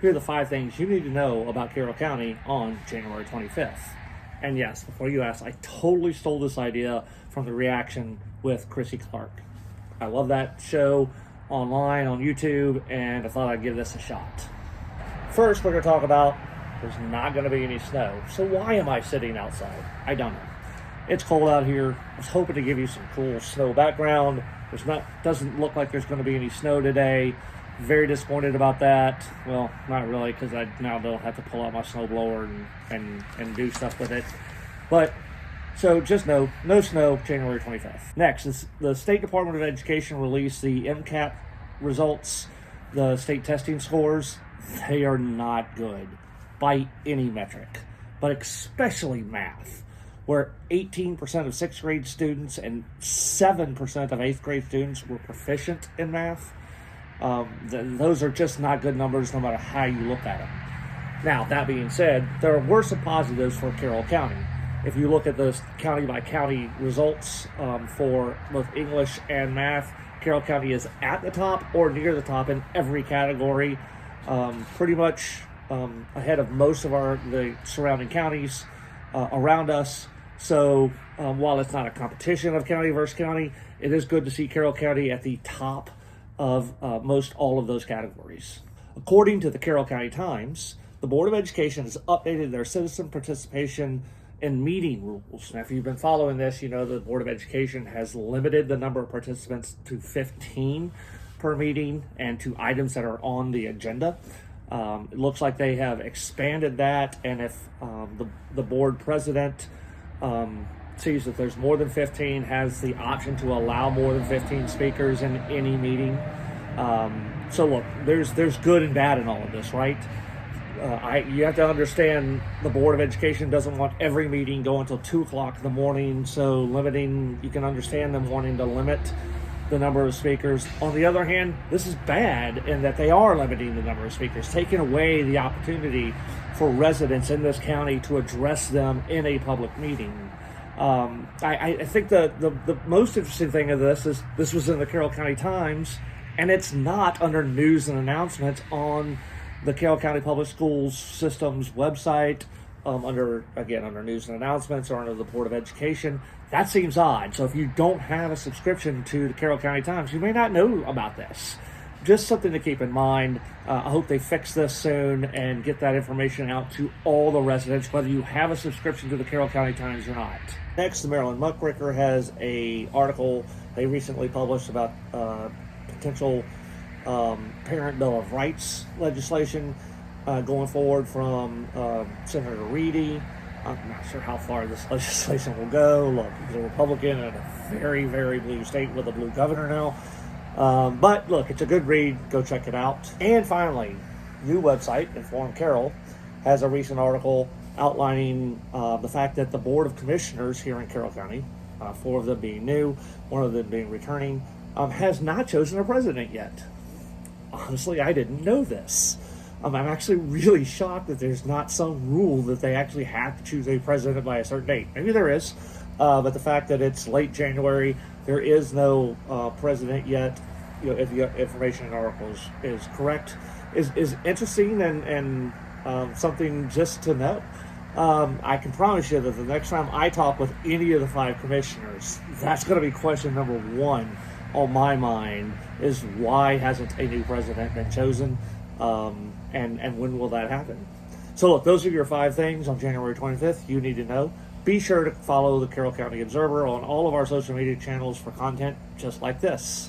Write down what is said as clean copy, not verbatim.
here are the 5 things you need to know about Carroll County on January 25th. And yes, before you ask, I totally stole this idea from the reaction with Chrissy Clark. I love that show online on YouTube, and I thought I'd give this a shot. First, we're going to talk about there's not going to be any snow. So why am I sitting outside? I don't know. It's cold out here. I was hoping to give you some cool snow background. Doesn't look like there's going to be any snow today. Very disappointed about that. Well, not really, because I now don't have to pull out my snowblower and do stuff with it. But so just no snow January 25th. Next, the State Department of Education released the MCAT results, the state testing scores. They are not good by any metric, but especially math, where 18% of 6th grade students and 7% of 8th grade students were proficient in math. Those are just not good numbers no matter how you look at them. Now, that being said, there were some positives for Carroll County. If you look at the county-by-county results for both English and math, Carroll County is at the top or near the top in every category, pretty much ahead of most of the surrounding counties around us. So while it's not a competition of county versus county, it is good to see Carroll County at the top of most all of those categories. According to the Carroll County Times, the Board of Education has updated their citizen participation in meeting rules. Now, if you've been following this, you know the Board of Education has limited the number of participants to 15 per meeting and to items that are on the agenda. It looks like they have expanded that, and if the board president sees that there's more than 15, has the option to allow more than 15 speakers in any meeting. So look, there's good and bad in all of this, right? You have to understand the Board of Education doesn't want every meeting going until 2 o'clock in the morning, so you can understand them wanting to limit the number of speakers. On the other hand, this is bad in that they are limiting the number of speakers, taking away the opportunity for residents in this county to address them in a public meeting. I think the most interesting thing of this is this was in the Carroll County Times, and it's not under news and announcements on the Carroll County Public Schools System's website, under news and announcements or under the Board of Education. That seems odd. So if you don't have a subscription to the Carroll County Times, you may not know about this. Just something to keep in mind. I hope they fix this soon and get that information out to all the residents, whether you have a subscription to the Carroll County Times or not. Next, the Maryland Muckraker has an article they recently published about potential Parent Bill of Rights legislation going forward from Senator Reedy. I'm not sure how far this legislation will go. Look, he's a Republican in a very, very blue state with a blue governor now. But look, it's a good read. Go check it out. And finally, new website, Inform Carroll, has a recent article outlining the fact that the Board of Commissioners here in Carroll County, 4 of them being new, 1 of them being returning, has not chosen a president yet. Honestly, I didn't know this. I'm actually really shocked that there's not some rule that they actually have to choose a president by a certain date. Maybe there is, but the fact that it's late January, there is no president yet, if the information in the article is correct, is interesting and something just to know. I can promise you that the next time I talk with any of the 5 commissioners, that's going to be question number 1 on my mind, is why hasn't a new president been chosen, and when will that happen? So look, those are your 5 things on January 25th you need to know. Be sure to follow the Carroll County Observer on all of our social media channels for content just like this.